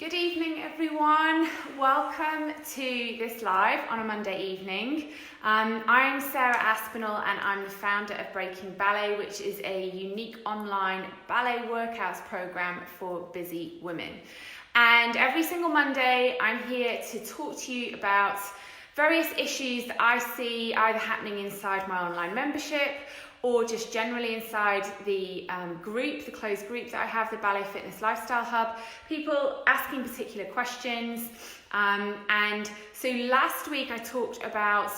Good evening, everyone. Welcome to this live on a Monday evening. I'm Sarah Aspinall and I'm the founder of Breaking Ballet, which is a unique online ballet workouts program for busy women. And every single Monday, I'm here to talk to you about various issues that I see either happening inside my online membership or just generally inside the group, the closed group that I have, the Ballet Fitness Lifestyle Hub, people asking particular questions. And so last week I talked about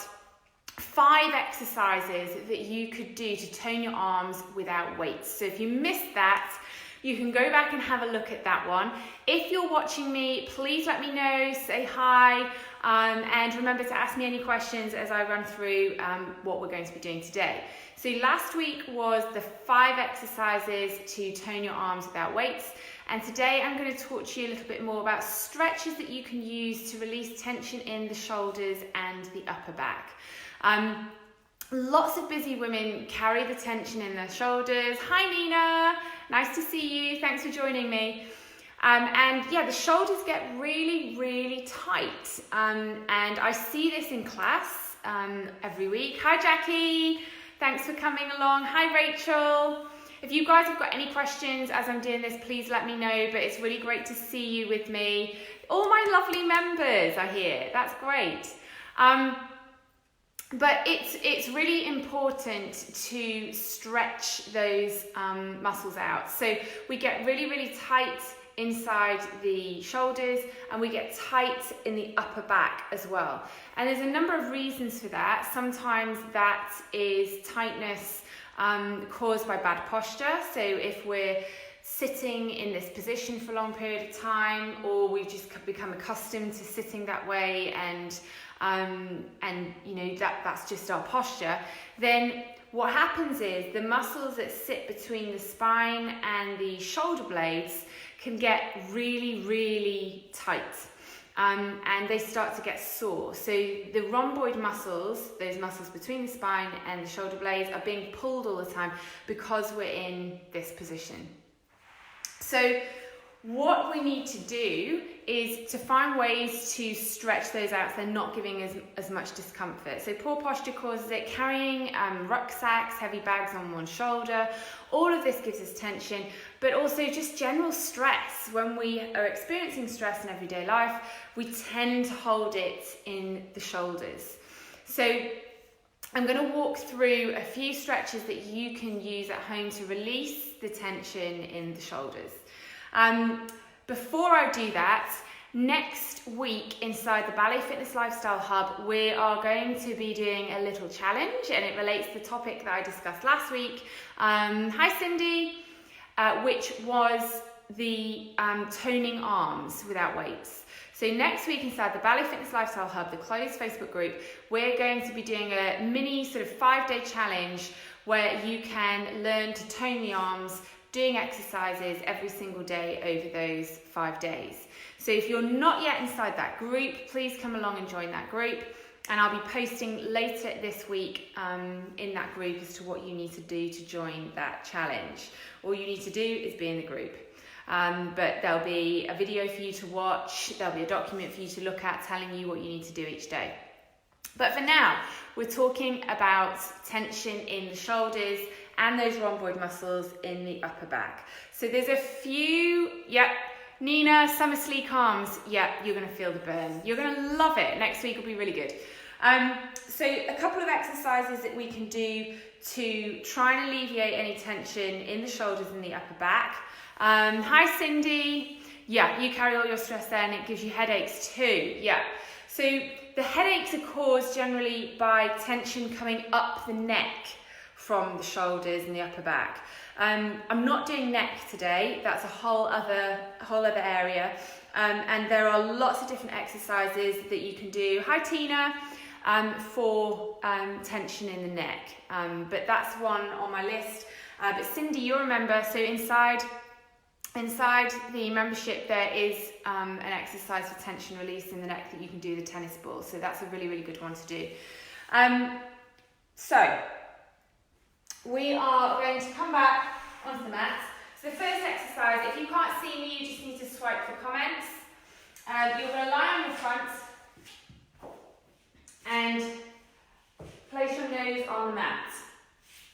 5 exercises that you could do to tone your arms without weights. So if you missed that, you can go back and have a look at that one. If you're watching me, please let me know, say hi, and remember to ask me any questions as I run through what we're going to be doing today. So last week was the 5 exercises to tone your arms without weights. And today I'm going to talk to you a little bit more about stretches that you can use to release tension in the shoulders and the upper back. Lots of busy women carry the tension in their shoulders. Hi Nina, nice to see you. Thanks for joining me. And yeah, the shoulders get really, really tight. And I see this in class every week. Hi Jackie, thanks for coming along. Hi Rachel. If you guys have got any questions as I'm doing this, please let me know, but it's really great to see you with me. All my lovely members are here, that's great. But it's really important to stretch those muscles out. So we get really, really tight inside the shoulders and we get tight in the upper back as well. And there's a number of reasons for that. Sometimes that is tightness caused by bad posture. So if we're sitting in this position for a long period of time, or we've just become accustomed to sitting that way and you know that's just our posture, then what happens is the muscles that sit between the spine and the shoulder blades can get really, really tight, and they start to get sore. So the rhomboid muscles, those muscles between the spine and the shoulder blades, are being pulled all the time because we're in this position. So what we need to do is to find ways to stretch those out so they're not giving as much discomfort. So poor posture causes it, carrying rucksacks, heavy bags on one shoulder, all of this gives us tension, but also just general stress. When we are experiencing stress in everyday life, we tend to hold it in the shoulders. So I'm going to walk through a few stretches that you can use at home to release the tension in the shoulders. Before I do that, next week inside the Ballet Fitness Lifestyle Hub, we are going to be doing a little challenge, and it relates to the topic that I discussed last week. Hi Cindy, which was the toning arms without weights. So next week inside the Ballet Fitness Lifestyle Hub, the closed Facebook group, we're going to be doing a mini sort of 5-day challenge where you can learn to tone the arms, doing exercises every single day over those 5 days. So if you're not yet inside that group, please come along and join that group. And I'll be posting later this week in that group as to what you need to do to join that challenge. All you need to do is be in the group. But there'll be a video for you to watch, there'll be a document for you to look at telling you what you need to do each day. But for now, we're talking about tension in the shoulders and those rhomboid muscles in the upper back. So there's a few, Nina, summer sleek arms, you're gonna feel the burn. You're gonna love it. Next week will be really good. So a couple of exercises that we can do to try and alleviate any tension in the shoulders and the upper back. Hi Cindy, you carry all your stress there and it gives you headaches too, So the headaches are caused generally by tension coming up the neck from the shoulders and the upper back. I'm not doing neck today, that's a whole other area. And there are lots of different exercises that you can do. Hi Tina, for tension in the neck. But that's one on my list. But Cindy, you'll remember, so inside the membership there is an exercise for tension release in the neck that you can do, the tennis ball. So that's a really, really good one to do. So we are going to come back onto the mat. So the first exercise, if you can't see me, you just need to swipe for comments. You're going to lie on your front and place your nose on the mat.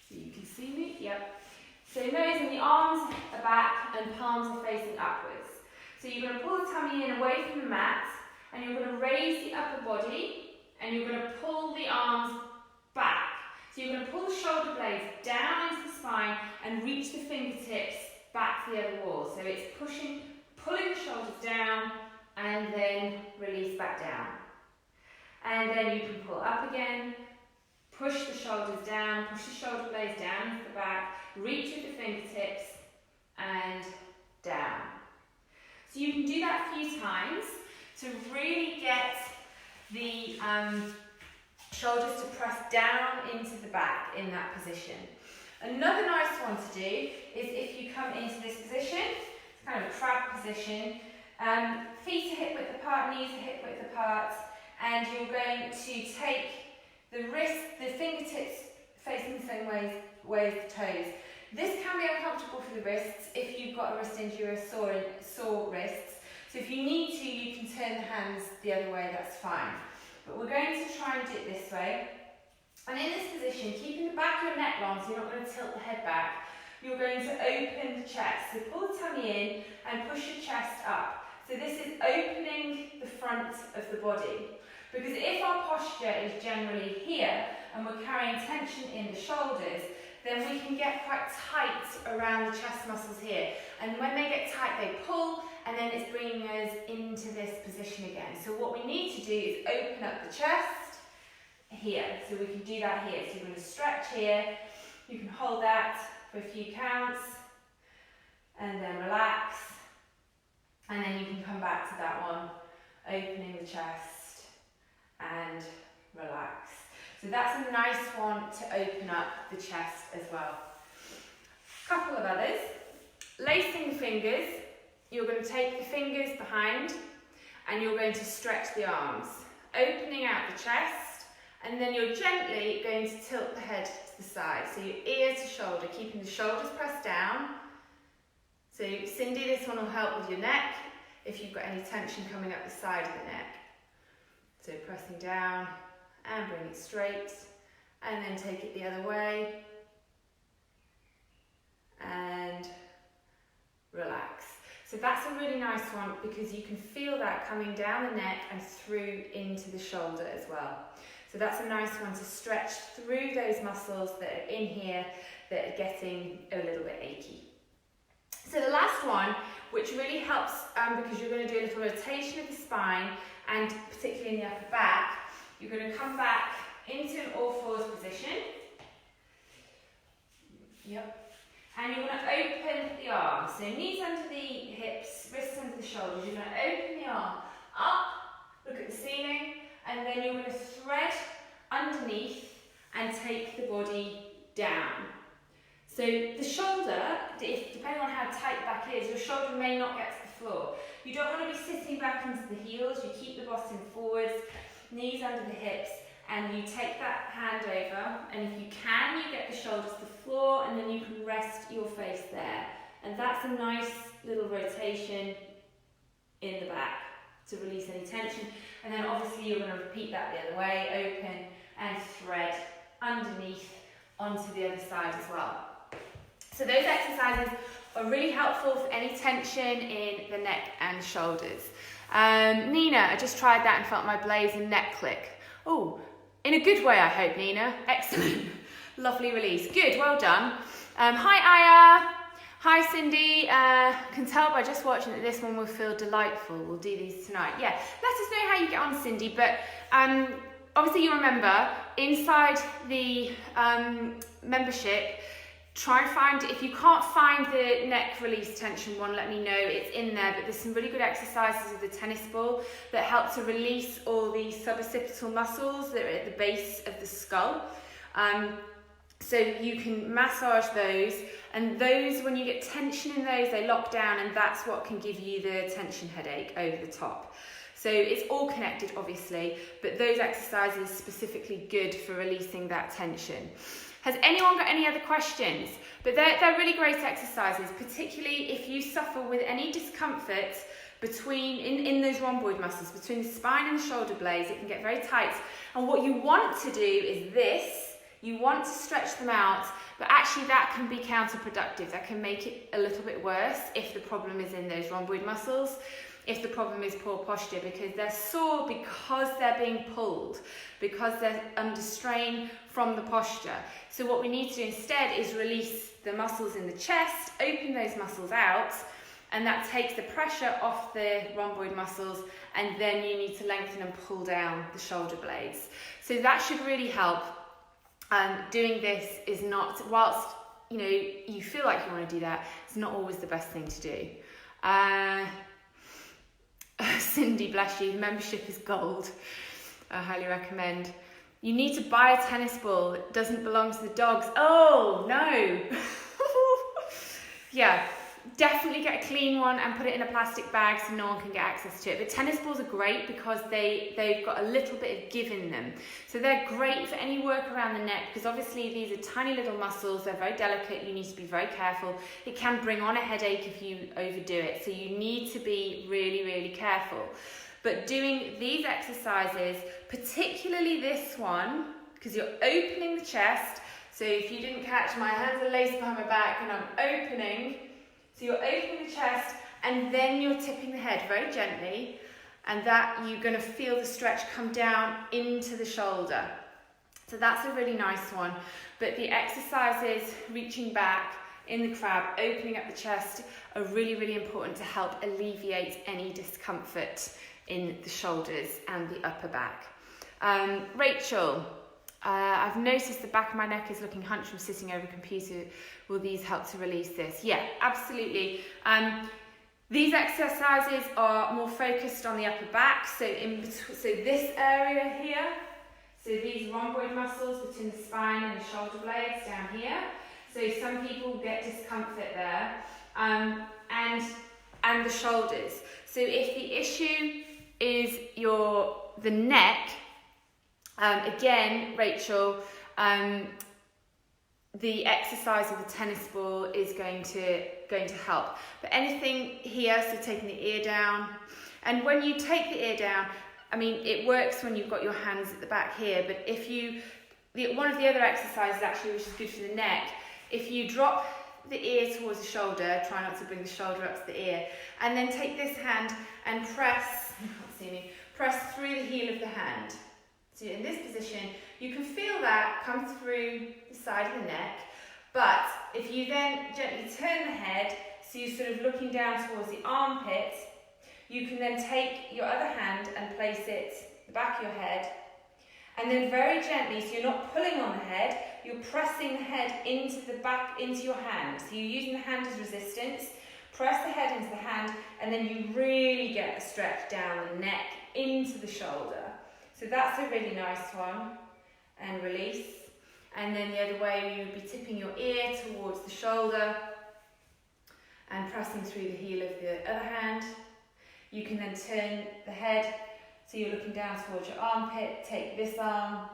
So you can see me, yep. So nose and the arms are back and palms are facing upwards. So you're going to pull the tummy in away from the mat and you're going to raise the upper body and you're going to pull the arms back. So you're going to pull the shoulder blades down into the spine and reach the fingertips back to the other wall. So it's pulling the shoulders down and then release back down. And then you can pull up again, push the shoulders down, push the shoulder blades down into the back, reach with the fingertips and down. So you can do that a few times to really get the shoulders to press down into the back in that position. Another nice one to do is if you come into this position, it's kind of a crab position, feet are hip width apart, knees are hip width apart, and you're going to take the fingertips facing the same way as the toes. This can be uncomfortable for the wrists if you've got a wrist injury or sore wrists. So if you need to, you can turn the hands the other way, that's fine. But we're going to try and do it this way. And in this position, keeping the back of your neck long so you're not going to tilt the head back, you're going to open the chest. So pull the tummy in and push your chest up. So this is opening the front of the body. Because if our posture is generally here and we're carrying tension in the shoulders, then we can get quite tight around the chest muscles here. And when they get tight, they pull, and then it's bringing us into this position again. So what we need to do is open up the chest here. So we can do that here. So you're going to stretch here. You can hold that for a few counts, and then relax. And then you can come back to that one, opening the chest and relax. So that's a nice one to open up the chest as well. A couple of others. Lacing the fingers. You're going to take the fingers behind and you're going to stretch the arms, opening out the chest, and then you're gently going to tilt the head to the side. So your ear to shoulder, keeping the shoulders pressed down. So Cindy, this one will help with your neck if you've got any tension coming up the side of the neck. So pressing down and bring it straight, and then take it the other way and relax. So that's a really nice one because you can feel that coming down the neck and through into the shoulder as well. So that's a nice one to stretch through those muscles that are in here that are getting a little bit achy. So the last one, which really helps because you're going to do a little rotation of the spine and particularly in the upper back, you're going to come back into an all-fours position. Yep. And you're going to open the arms. So knees under the hips, wrists under the shoulders. You're going to open the arm up, look at the ceiling, and then you're going to thread underneath and take the body down. So the shoulder, depending on how tight the back is, your shoulder may not get to the floor. You don't want to be sitting back into the heels. You keep the bottom forwards, knees under the hips, and you take that hand over, and if you can, you get the shoulders to the floor, and then you can rest your face there. And that's a nice little rotation in the back to release any tension. And then obviously you're going to repeat that the other way, open and thread underneath onto the other side as well. So those exercises are really helpful for any tension in the neck and shoulders. Nina, I just tried that and felt my blades and neck click. Oh, in a good way, I hope, Nina. Excellent. Lovely release. Good, well done. Hi, Aya. Hi, Cindy. Can tell by just watching that this one will feel delightful. We'll do these tonight. Yeah, let us know how you get on, Cindy. But obviously you remember, inside the membership, try and find, if you can't find the neck release tension one, let me know, it's in there, but there's some really good exercises with the tennis ball that help to release all the suboccipital muscles that are at the base of the skull. So you can massage those, and those, when you get tension in those, they lock down, and that's what can give you the tension headache over the top. So it's all connected, obviously, but those exercises are specifically good for releasing that tension. Has anyone got any other questions? But they're really great exercises, particularly if you suffer with any discomfort in those rhomboid muscles, between the spine and the shoulder blades. It can get very tight. And what you want to do is this. You want to stretch them out, but actually that can be counterproductive. That can make it a little bit worse if the problem is in those rhomboid muscles, if the problem is poor posture, because they're sore because they're being pulled, because they're under strain from the posture. So what we need to do instead is release the muscles in the chest, open those muscles out, and that takes the pressure off the rhomboid muscles, and then you need to lengthen and pull down the shoulder blades. So that should really help. Doing this is not, whilst you feel like you want to do that, it's not always the best thing to do. Cindy, bless you, membership is gold. I highly recommend. You need to buy a tennis ball that doesn't belong to the dogs. Oh no. Yeah, definitely get a clean one and put it in a plastic bag so no one can get access to it. But tennis balls are great because they've got a little bit of give in them. So they're great for any work around the neck, because obviously these are tiny little muscles, they're very delicate, you need to be very careful. It can bring on a headache if you overdo it, so you need to be really, really careful. But doing these exercises, particularly this one, because you're opening the chest, so if you didn't catch, my hands are laced behind my back and I'm opening. So you're opening the chest and then you're tipping the head very gently, and that you're going to feel the stretch come down into the shoulder. So that's a really nice one. But the exercises, reaching back in the crab, opening up the chest, are really, really important to help alleviate any discomfort in the shoulders and the upper back. Rachel, I've noticed the back of my neck is looking hunched from sitting over a computer. Will these help to release this? Yeah, absolutely. These exercises are more focused on the upper back, so this area here, so these rhomboid muscles between the spine and the shoulder blades down here. So some people get discomfort there, and the shoulders. So if the issue is the neck, again, Rachel, the exercise of the tennis ball is going to help. But anything here, so taking the ear down, and when you take the ear down, I mean, it works when you've got your hands at the back here, but one of the other exercises actually, which is good for the neck, if you drop the ear towards the shoulder, try not to bring the shoulder up to the ear, and then take this hand and press, you can't see me, press through the heel of the hand. So in this position, you can feel that come through the side of the neck, but if you then gently turn the head, so you're sort of looking down towards the armpit, you can then take your other hand and place it at the back of your head, and then very gently, so you're not pulling on the head, you're pressing the head into your hand. So you're using the hand as resistance, press the head into the hand, and then you really get a stretch down the neck into the shoulder. So that's a really nice one, and release. And then the other way, you would be tipping your ear towards the shoulder and pressing through the heel of the other hand. You can then turn the head, so you're looking down towards your armpit, take this arm,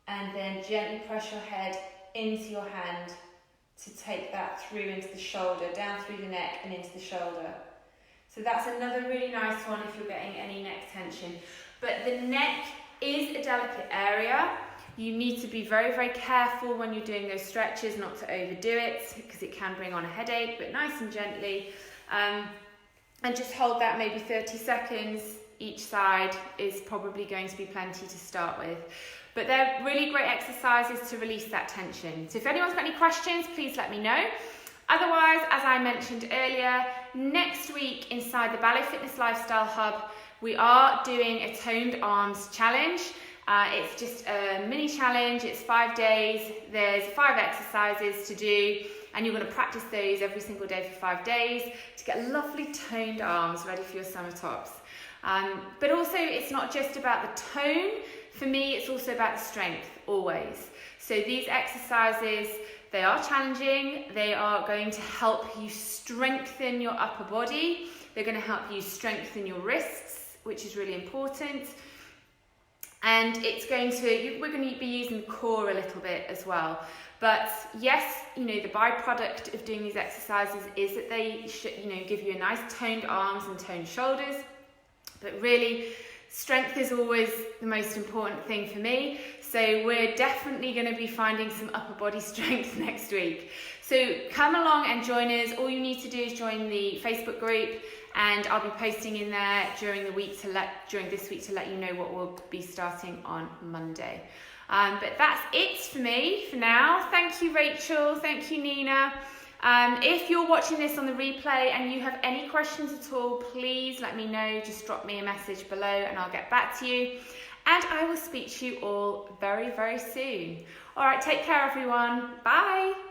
and then gently press your head into your hand to take that through into the shoulder, down through the neck and into the shoulder. So that's another really nice one if you're getting any neck tension. But the neck is a delicate area. You need to be very, very careful when you're doing those stretches not to overdo it, because it can bring on a headache, but nice and gently. And just hold that maybe 30 seconds each side is probably going to be plenty to start with. But they're really great exercises to release that tension. So if anyone's got any questions, please let me know. Otherwise, as I mentioned earlier, next week inside the Ballet Fitness Lifestyle Hub, we are doing a toned arms challenge. It's just a mini challenge. It's 5 days. There's 5 exercises to do, and you're going to practice those every single day for 5 days to get lovely toned arms ready for your summer tops. But also, it's not just about the tone. For me, it's also about the strength, always. So these exercises, they are challenging. They are going to help you strengthen your upper body. They're going to help you strengthen your wrists, which is really important. And we're going to be using the core a little bit as well. But yes, you know, the byproduct of doing these exercises is that they should, you know, give you a nice toned arms and toned shoulders. But really, strength is always the most important thing for me. So we're definitely going to be finding some upper body strength next week. So come along and join us. All you need to do is join the Facebook group, and I'll be posting in there during this week to let you know what we'll be starting on Monday. But that's it for me for now. Thank you, Rachel. Thank you, Nina. If you're watching this on the replay and you have any questions at all, please let me know. Just drop me a message below and I'll get back to you. And I will speak to you all very, very soon. All right, take care, everyone. Bye.